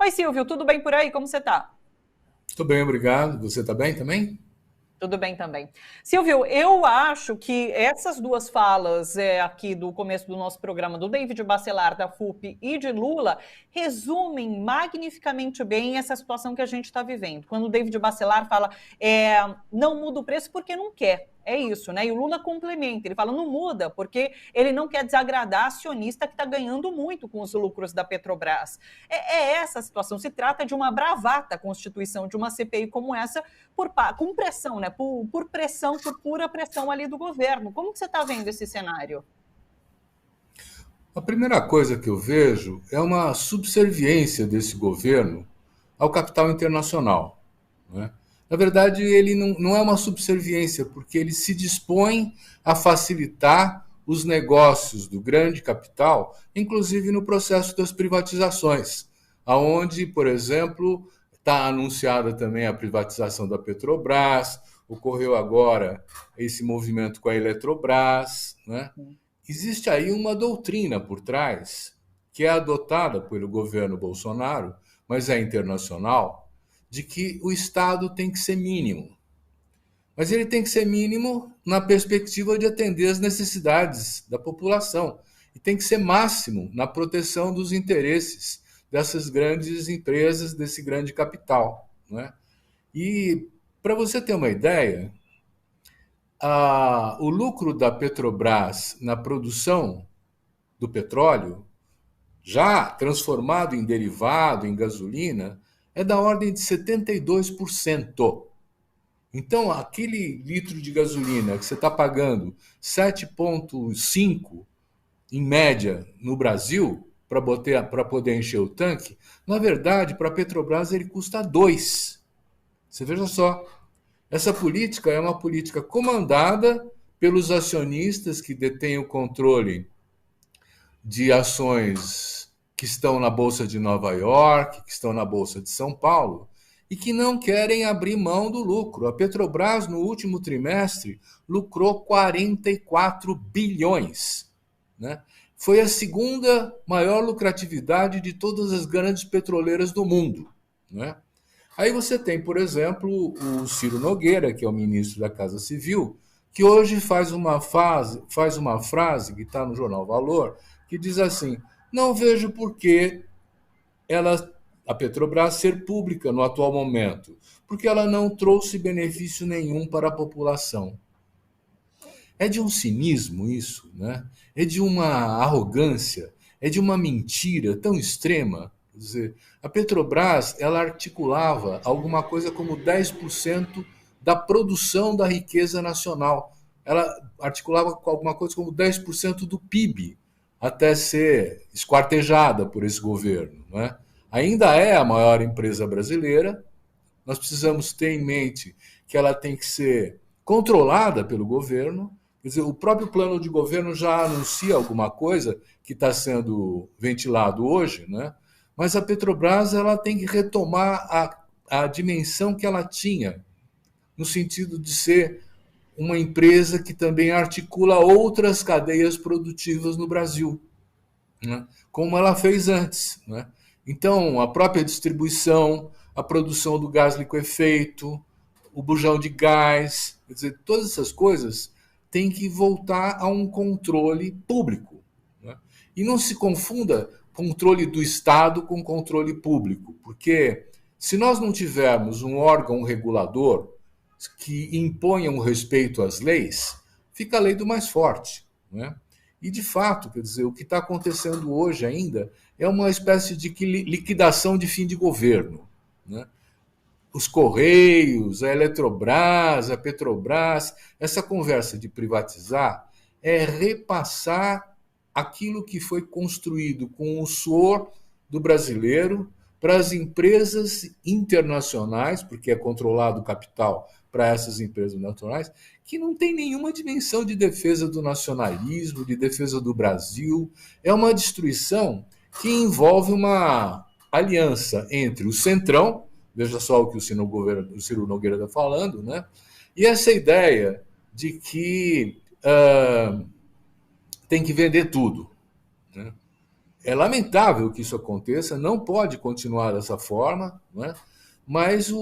Oi, Silvio, tudo bem por aí? Como você está? Estou bem, obrigado. Você está bem também? Tudo bem também. Silvio, eu acho que essas duas falas aqui do começo do nosso programa, do David Bacelar, da FUP e de Lula, resumem magnificamente bem essa situação que a gente está vivendo. Quando o David Bacelar fala não muda o preço porque não quer. É isso, né? E o Lula complementa, ele fala, não muda, porque ele não quer desagradar acionista que está ganhando muito com os lucros da Petrobras. É essa a situação. Se trata de uma bravata constituição de uma CPI como essa, com pressão, né? Por pressão, por pura pressão ali do governo. Como que você está vendo esse cenário? A primeira coisa que eu vejo é uma subserviência desse governo ao capital internacional, né? Na verdade, ele não é uma subserviência, porque ele se dispõe a facilitar os negócios do grande capital, inclusive no processo das privatizações, aonde, por exemplo, está anunciada também a privatização da Petrobras, ocorreu agora esse movimento com a Eletrobras, né? Existe aí uma doutrina por trás, que é adotada pelo governo Bolsonaro, mas é internacional, de que o Estado tem que ser mínimo. Mas ele tem que ser mínimo na perspectiva de atender as necessidades da população. E tem que ser máximo na proteção dos interesses dessas grandes empresas, desse grande capital. Não é? E, para você ter uma ideia, o lucro da Petrobras na produção do petróleo, já transformado em derivado, em gasolina, é da ordem de 72%. Então, aquele litro de gasolina que você está pagando 7,5 em média no Brasil para poder encher o tanque, na verdade, para a Petrobras ele custa 2. Você veja só, essa política é uma política comandada pelos acionistas que detêm o controle de ações que estão na Bolsa de Nova York, que estão na Bolsa de São Paulo, e que não querem abrir mão do lucro. A Petrobras, no último trimestre, lucrou 44 bilhões. Né? Foi a segunda maior lucratividade de todas as grandes petroleiras do mundo. Né? Aí você tem, por exemplo, o Ciro Nogueira, que é o ministro da Casa Civil, que hoje faz uma frase que está no jornal Valor, que diz assim: não vejo por que a Petrobras ser pública no atual momento, porque ela não trouxe benefício nenhum para a população. É de um cinismo isso, né? É de uma arrogância, é de uma mentira tão extrema. Quer dizer, a Petrobras ela articulava alguma coisa como 10% da produção da riqueza nacional. Ela articulava com alguma coisa como 10% do PIB, até ser esquartejada por esse governo. Né? Ainda é a maior empresa brasileira. Nós precisamos ter em mente que ela tem que ser controlada pelo governo. Quer dizer, o próprio plano de governo já anuncia alguma coisa que está sendo ventilado hoje, né? Mas a Petrobras ela tem que retomar a dimensão que ela tinha, no sentido de ser uma empresa que também articula outras cadeias produtivas no Brasil, né? Como ela fez antes. Né? Então, a própria distribuição, a produção do gás liquefeito, o bujão de gás, quer dizer, todas essas coisas têm que voltar a um controle público. Né? E não se confunda controle do Estado com controle público, porque se nós não tivermos um órgão regulador que imponha um respeito às leis, fica a lei do mais forte. Né? E, de fato, quer dizer, o que está acontecendo hoje ainda é uma espécie de liquidação de fim de governo. Né? Os Correios, a Eletrobras, a Petrobras, essa conversa de privatizar é repassar aquilo que foi construído com o suor do brasileiro para as empresas internacionais, porque é controlado o capital para essas empresas nacionais, que não tem nenhuma dimensão de defesa do nacionalismo, de defesa do Brasil. É uma destruição que envolve uma aliança entre o Centrão, veja só o que o Ciro Nogueira está falando, né? E essa ideia de que tem que vender tudo. Né? É lamentável que isso aconteça, não pode continuar dessa forma, né? Mas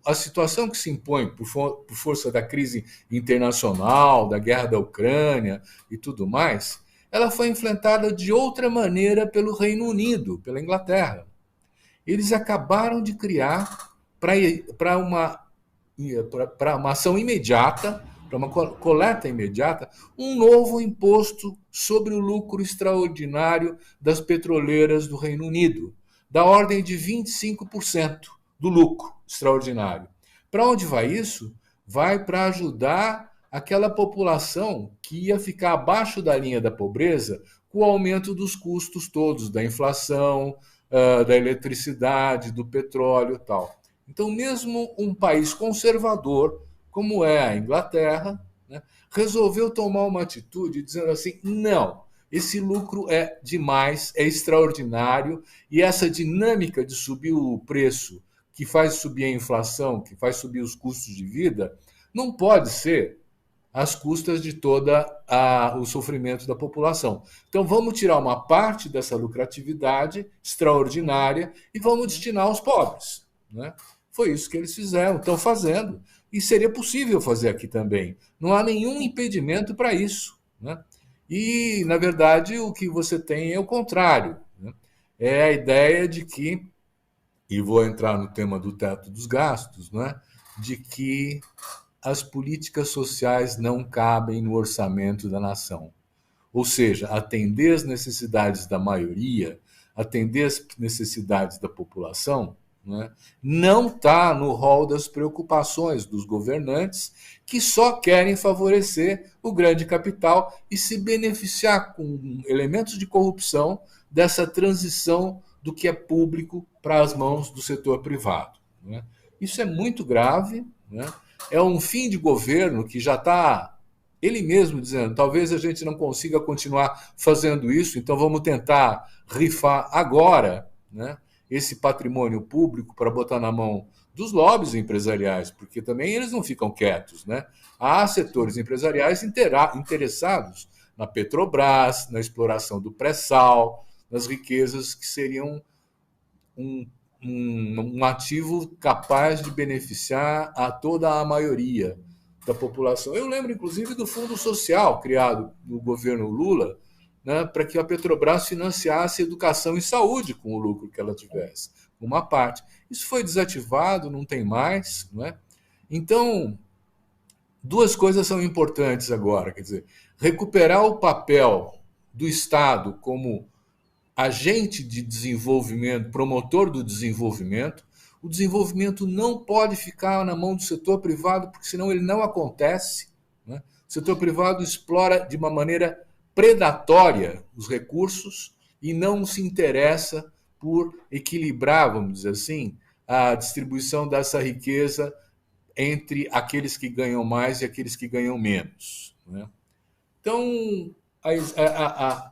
a situação que se impõe por força da crise internacional, da guerra da Ucrânia e tudo mais, ela foi enfrentada de outra maneira pelo Reino Unido, pela Inglaterra. Eles acabaram de criar para uma ação imediata, para uma coleta imediata, um novo imposto sobre o lucro extraordinário das petroleiras do Reino Unido, da ordem de 25% do lucro extraordinário. Para onde vai isso? Vai para ajudar aquela população que ia ficar abaixo da linha da pobreza com o aumento dos custos todos, da inflação, da eletricidade, do petróleo e tal. Então, mesmo um país conservador, como é a Inglaterra, né, resolveu tomar uma atitude dizendo assim, não, esse lucro é demais, é extraordinário, e essa dinâmica de subir o preço, que faz subir a inflação, que faz subir os custos de vida, não pode ser às custas de todo o sofrimento da população. Então, vamos tirar uma parte dessa lucratividade extraordinária e vamos destinar aos pobres. Né? Foi isso que eles fizeram, estão fazendo. E seria possível fazer aqui também. Não há nenhum impedimento para isso. Né? E, na verdade, o que você tem é o contrário. Né? É a ideia de que, e vou entrar no tema do teto dos gastos, né? De que as políticas sociais não cabem no orçamento da nação. Ou seja, atender às necessidades da maioria, atender às necessidades da população, né, não está no rol das preocupações dos governantes que só querem favorecer o grande capital e se beneficiar com elementos de corrupção dessa transição do que é público para as mãos do setor privado. Né? Isso é muito grave, né? É um fim de governo que já está ele mesmo dizendo, talvez a gente não consiga continuar fazendo isso, então vamos tentar rifar agora, né, esse patrimônio público para botar na mão dos lobbies empresariais, porque também eles não ficam quietos. Né? Há setores empresariais interessados na Petrobras, na exploração do pré-sal, nas riquezas que seriam um ativo capaz de beneficiar a toda a maioria da população. Eu lembro, inclusive, do Fundo Social criado no governo Lula, né, para que a Petrobras financiasse educação e saúde com o lucro que ela tivesse, uma parte. Isso foi desativado, não tem mais. Não é? Então, duas coisas são importantes agora, quer dizer, recuperar o papel do Estado como agente de desenvolvimento, promotor do desenvolvimento. O desenvolvimento não pode ficar na mão do setor privado, porque senão ele não acontece. Né? O setor privado explora de uma maneira predatória os recursos e não se interessa por equilibrar, vamos dizer assim, a distribuição dessa riqueza entre aqueles que ganham mais e aqueles que ganham menos. Né? Então,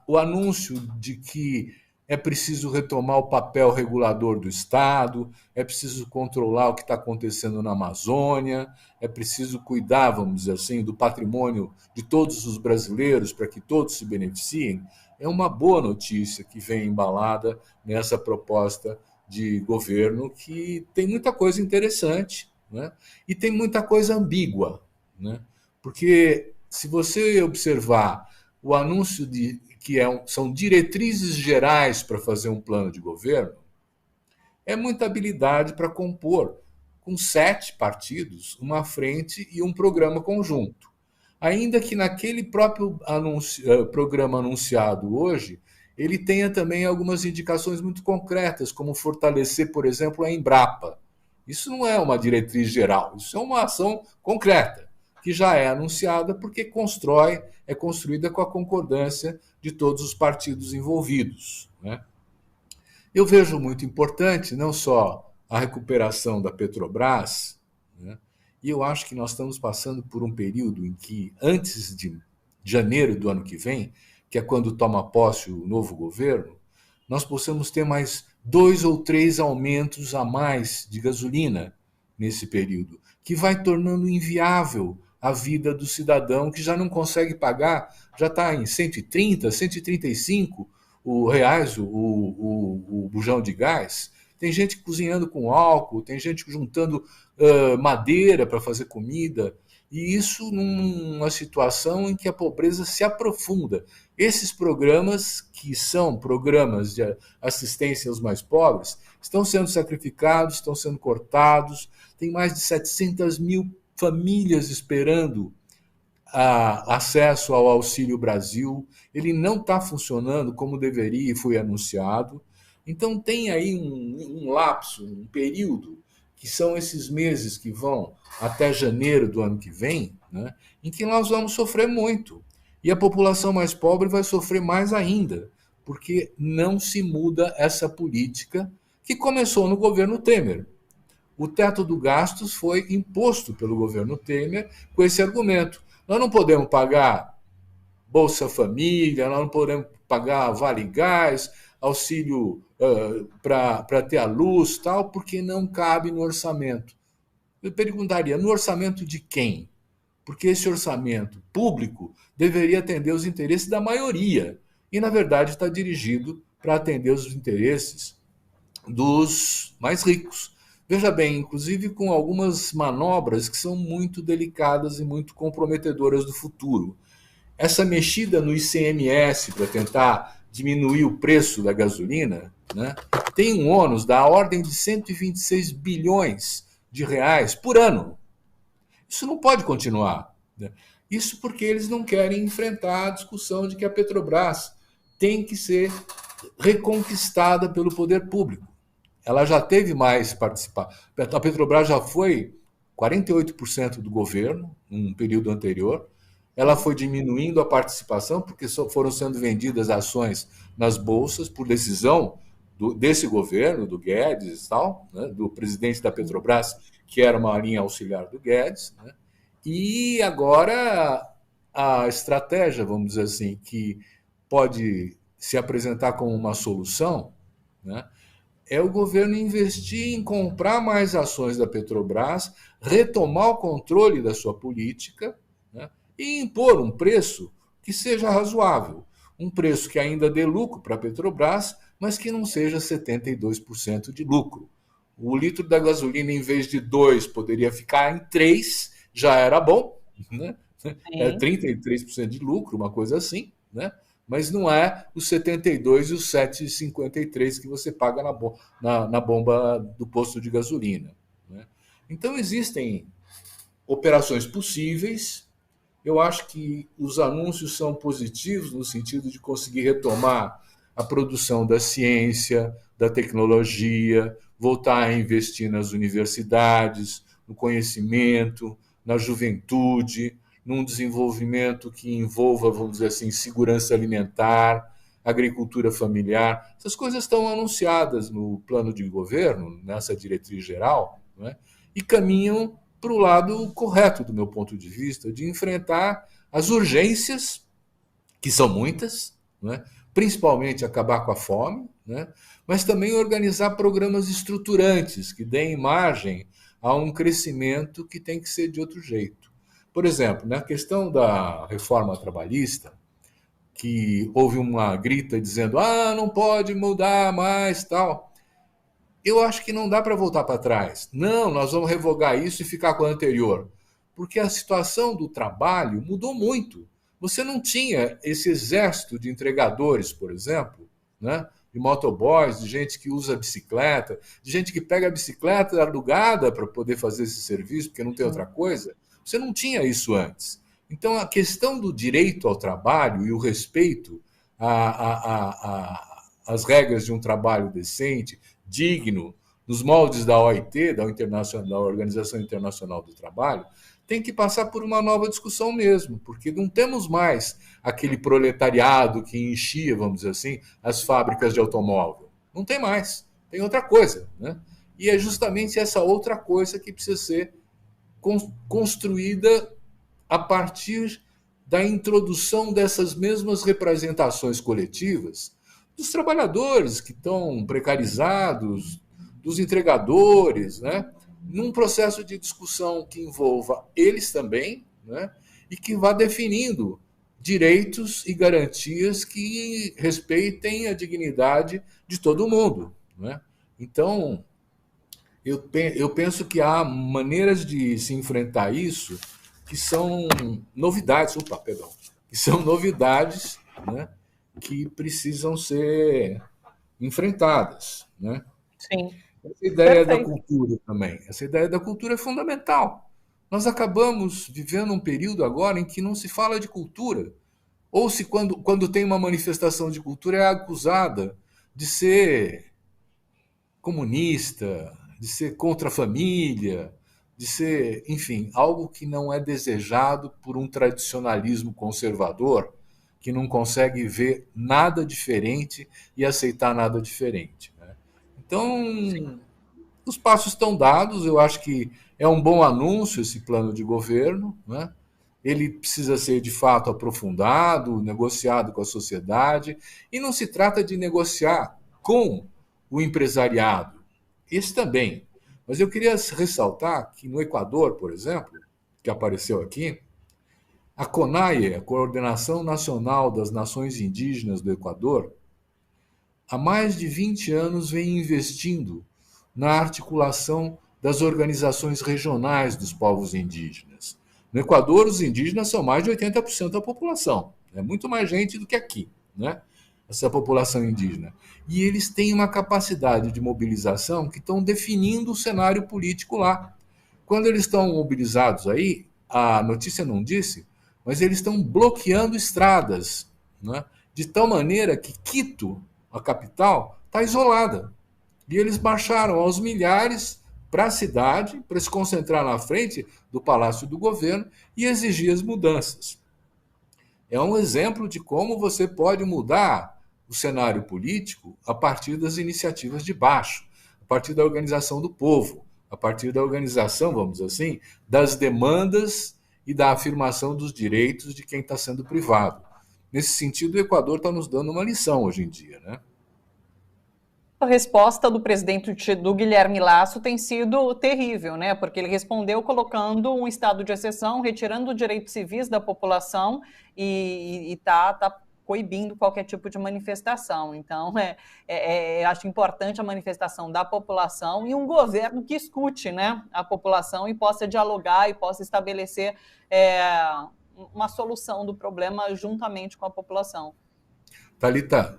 o anúncio de que é preciso retomar o papel regulador do Estado, é preciso controlar o que está acontecendo na Amazônia, é preciso cuidar, vamos dizer assim, do patrimônio de todos os brasileiros para que todos se beneficiem, é uma boa notícia que vem embalada nessa proposta de governo que tem muita coisa interessante, né? E tem muita coisa ambígua. Né? Porque se você observar o anúncio de que são diretrizes gerais para fazer um plano de governo, é muita habilidade para compor, com 7 partidos, uma frente e um programa conjunto. Ainda que naquele próprio programa anunciado hoje, ele tenha também algumas indicações muito concretas, como fortalecer, por exemplo, a Embrapa. Isso não é uma diretriz geral, isso é uma ação concreta, que já é anunciada porque é construída com a concordância de todos os partidos envolvidos. Né? Eu vejo muito importante não só a recuperação da Petrobras, né? E eu acho que nós estamos passando por um período em que, antes de janeiro do ano que vem, que é quando toma posse o novo governo, nós possamos ter mais 2 ou 3 aumentos a mais de gasolina nesse período, que vai tornando inviável a vida do cidadão que já não consegue pagar, já está em 130, 135 reais o bujão de gás. Tem gente cozinhando com álcool, tem gente juntando madeira para fazer comida, e isso numa situação em que a pobreza se aprofunda. Esses programas, que são programas de assistência aos mais pobres, estão sendo sacrificados, estão sendo cortados, tem mais de 700 mil famílias esperando acesso ao Auxílio Brasil, ele não está funcionando como deveria e foi anunciado. Então tem aí um lapso, um período, que são esses meses que vão até janeiro do ano que vem, né, em que nós vamos sofrer muito. E a população mais pobre vai sofrer mais ainda, porque não se muda essa política que começou no governo Temer. O teto do gastos foi imposto pelo governo Temer com esse argumento. Nós não podemos pagar Bolsa Família, nós não podemos pagar Vale Gás, auxílio para ter a luz, tal, porque não cabe no orçamento. Eu perguntaria, no orçamento de quem? Porque esse orçamento público deveria atender os interesses da maioria. E, na verdade, está dirigido para atender os interesses dos mais ricos. Veja bem, inclusive com algumas manobras que são muito delicadas e muito comprometedoras do futuro. Essa mexida no ICMS para tentar diminuir o preço da gasolina, né, tem um ônus da ordem de 126 bilhões de reais por ano. Isso não pode continuar, né? Isso porque eles não querem enfrentar a discussão de que a Petrobras tem que ser reconquistada pelo poder público. Ela já teve mais participação. A Petrobras já foi 48% do governo, num período anterior. Ela foi diminuindo a participação, porque foram sendo vendidas ações nas bolsas por decisão desse governo, do Guedes e tal, né, do presidente da Petrobras, que era uma linha auxiliar do Guedes, né? E agora a estratégia, vamos dizer assim, que pode se apresentar como uma solução, né, é o governo investir em comprar mais ações da Petrobras, retomar o controle da sua política, né, e impor um preço que seja razoável. Um preço que ainda dê lucro para a Petrobras, mas que não seja 72% de lucro. O litro da gasolina, em vez de 2, poderia ficar em 3, já era bom, né? É 33% de lucro, uma coisa assim, né? Mas não é os 72 e os 7,53 que você paga na bomba do posto de gasolina, né? Então existem operações possíveis. Eu acho que os anúncios são positivos no sentido de conseguir retomar a produção da ciência, da tecnologia, voltar a investir nas universidades, no conhecimento, na juventude, num desenvolvimento que envolva, vamos dizer assim, segurança alimentar, agricultura familiar. Essas coisas estão anunciadas no plano de governo, nessa diretriz geral, né, e caminham para o lado correto, do meu ponto de vista, de enfrentar as urgências, que são muitas, né, principalmente acabar com a fome, né, mas também organizar programas estruturantes que deem margem a um crescimento que tem que ser de outro jeito. Por exemplo, na questão da reforma trabalhista, que houve uma grita dizendo não pode mudar mais, tal. Eu acho que não dá para voltar para trás. Não, nós vamos revogar isso e ficar com o anterior. Porque a situação do trabalho mudou muito. Você não tinha esse exército de entregadores, por exemplo, né, de motoboys, de gente que usa bicicleta, de gente que pega a bicicleta alugada para poder fazer esse serviço, porque não tem outra coisa. Você não tinha isso antes. Então, a questão do direito ao trabalho e o respeito às regras de um trabalho decente, digno, nos moldes da OIT, da Organização Internacional do Trabalho, tem que passar por uma nova discussão mesmo, porque não temos mais aquele proletariado que enchia, vamos dizer assim, as fábricas de automóvel. Não tem mais, tem outra coisa, né? E é justamente essa outra coisa que precisa ser construída a partir da introdução dessas mesmas representações coletivas dos trabalhadores que estão precarizados, dos entregadores, né, num processo de discussão que envolva eles também, né, e que vá definindo direitos e garantias que respeitem a dignidade de todo mundo, né? Então, eu penso que há maneiras de se enfrentar isso que são novidades, que são novidades, né, que precisam ser enfrentadas, né? Sim, Essa ideia da perfeito. cultura também. Essa ideia da cultura é fundamental. Nós acabamos vivendo um período agora em que não se fala de cultura. Ou se quando tem uma manifestação de cultura é acusada de ser comunista, de ser contra a família, de ser, enfim, algo que não é desejado por um tradicionalismo conservador que não consegue ver nada diferente e aceitar nada diferente, né? Sim. Então, os passos estão dados, eu acho que é um bom anúncio esse plano de governo, né? Ele precisa ser de fato aprofundado, negociado com a sociedade, e não se trata de negociar com o empresariado, isso também. Mas eu queria ressaltar que no Equador, por exemplo, que apareceu aqui, a CONAIE, a Coordenação Nacional das Nações Indígenas do Equador, há mais de 20 anos vem investindo na articulação das organizações regionais dos povos indígenas. No Equador, os indígenas são mais de 80% da população. É muito mais gente do que aqui, né? Essa população indígena. E eles têm uma capacidade de mobilização que estão definindo o cenário político lá. Quando eles estão mobilizados aí, a notícia não disse, mas eles estão bloqueando estradas, né? De tal maneira que Quito, a capital, está isolada. E eles marcharam aos milhares para a cidade, para se concentrar na frente do Palácio do Governo e exigir as mudanças. É um exemplo de como você pode mudar o cenário político a partir das iniciativas de baixo, a partir da organização do povo, a partir da organização, vamos dizer assim, das demandas e da afirmação dos direitos de quem está sendo privado. Nesse sentido, o Equador está nos dando uma lição hoje em dia, né? A resposta do presidente do Guilherme Lasso tem sido terrível, né? Porque ele respondeu colocando um estado de exceção, retirando direitos civis da população e tá coibindo qualquer tipo de manifestação. Então, acho importante a manifestação da população e um governo que escute, né, a população e possa dialogar e possa estabelecer uma solução do problema juntamente com a população. Thalita,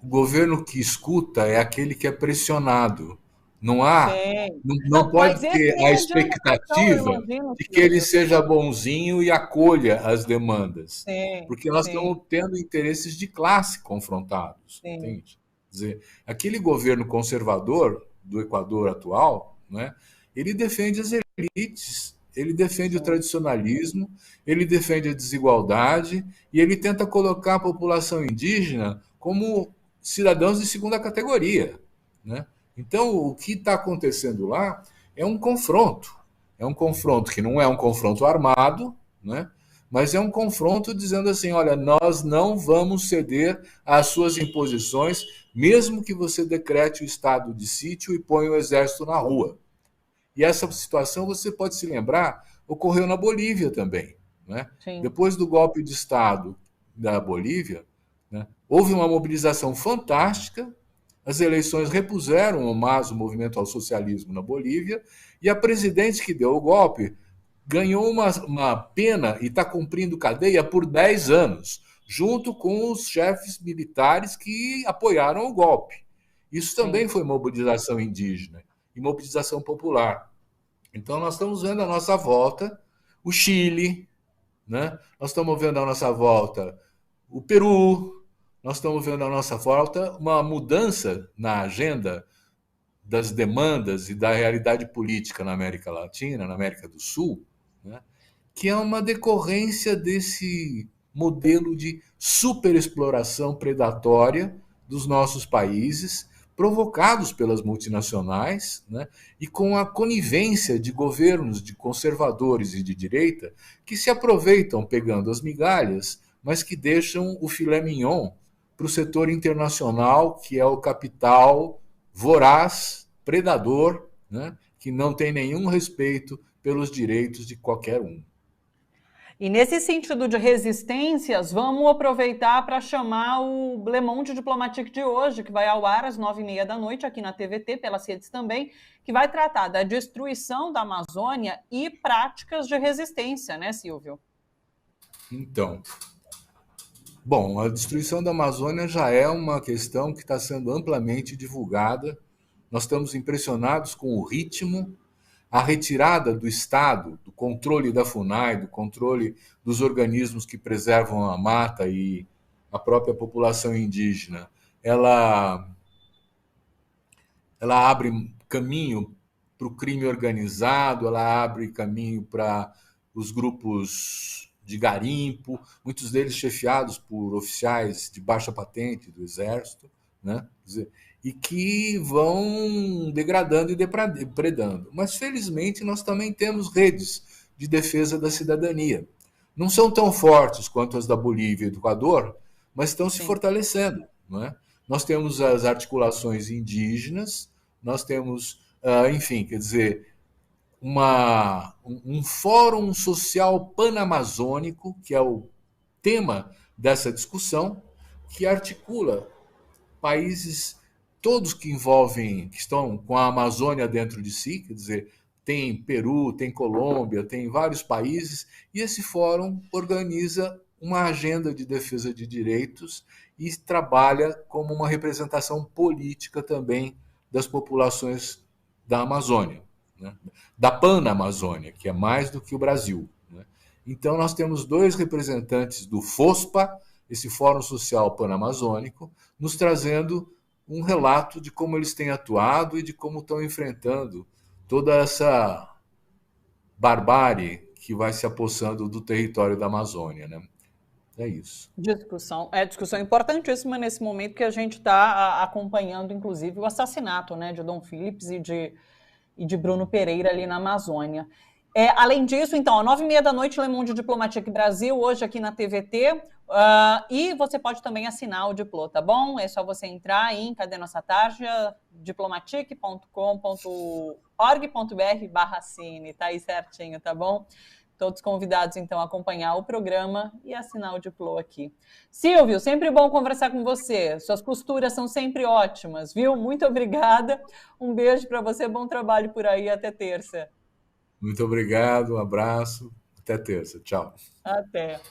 o governo que escuta é aquele que é pressionado. Não há, Sim. não Não, mas pode esse ter a nem adianta pressão, eu expectativa imagino, de que ele Silvio. seja bonzinho e acolha as demandas, Sim, porque nós estamos sim, tendo interesses de classe confrontados, sim. entende? Quer dizer, aquele governo conservador do Equador atual, né, ele defende as elites, ele defende o Sim. tradicionalismo, ele defende a desigualdade e ele tenta colocar a população indígena como cidadãos de segunda categoria, né? Então, o que está acontecendo lá é um confronto que não é um confronto armado, né? Mas é um confronto dizendo assim, olha, nós não vamos ceder às suas imposições, mesmo que você decrete o estado de sítio e ponha o exército na rua. E essa situação, você pode se lembrar, ocorreu na Bolívia também, né? Sim. Depois do golpe de Estado da Bolívia, né, houve uma mobilização fantástica, as eleições repuseram o movimento ao socialismo na Bolívia, e a presidente que deu o golpe ganhou uma pena e está cumprindo cadeia por 10 anos, junto com os chefes militares que apoiaram o golpe. Isso também Sim. foi mobilização indígena e mobilização popular. Então, nós estamos vendo à nossa volta o Chile, né? Nós estamos vendo à nossa volta o Peru, nós estamos vendo à nossa volta uma mudança na agenda das demandas e da realidade política na América Latina, na América do Sul, né? Que é uma decorrência desse modelo de superexploração predatória dos nossos países, provocados pelas multinacionais, né? E com a conivência de governos de conservadores e de direita que se aproveitam pegando as migalhas, mas que deixam o filé mignon para o setor internacional, que é o capital voraz, predador, né? Que não tem nenhum respeito pelos direitos de qualquer um. E nesse sentido de resistências, vamos aproveitar para chamar o Le Monde Diplomatique de hoje, que vai ao ar às 9h30 da noite, aqui na TVT, pelas redes também, que vai tratar da destruição da Amazônia e práticas de resistência, né, Silvio? Então, bom, a destruição da Amazônia já é uma questão que está sendo amplamente divulgada. Nós estamos impressionados com o ritmo, a retirada do Estado, do controle da FUNAI, do controle dos organismos que preservam a mata e a própria população indígena, ela abre caminho para o crime organizado, ela abre caminho para os grupos de garimpo, muitos deles chefiados por oficiais de baixa patente do Exército, né? E que vão degradando e depredando. Mas, felizmente, nós também temos redes de defesa da cidadania. Não são tão fortes quanto as da Bolívia e do Equador, mas estão se fortalecendo. Não é? Nós temos as articulações indígenas, nós temos, enfim, quer dizer, um fórum social panamazônico, que é o tema dessa discussão, que articula países todos que estão com a Amazônia dentro de si, quer dizer, tem Peru, tem Colômbia, tem vários países, e esse fórum organiza uma agenda de defesa de direitos e trabalha como uma representação política também das populações da Amazônia, né? Da Panamazônia, que é mais do que o Brasil, né? Então, nós temos 2 representantes do FOSPA, esse Fórum Social Panamazônico, nos trazendo um relato de como eles têm atuado e de como estão enfrentando toda essa barbárie que vai se apossando do território da Amazônia, né? É isso. Discussão importantíssima nesse momento que a gente está acompanhando, inclusive, o assassinato, né, de Dom Phillips e de Bruno Pereira ali na Amazônia. Além disso, então, às 9h30 da noite, Le Monde Diplomatique Brasil, hoje aqui na TVT. E você pode também assinar o Diplô, tá bom? É só você entrar em Cadê Nossa Tarja? diplomatique.com.org.br/assine, tá aí certinho, tá bom? Todos convidados, então, a acompanhar o programa e assinar o Diplô aqui. Silvio, sempre bom conversar com você. Suas costuras são sempre ótimas, viu? Muito obrigada. Um beijo para você, bom trabalho por aí, até terça. Muito obrigado, um abraço, até terça. Tchau. Até.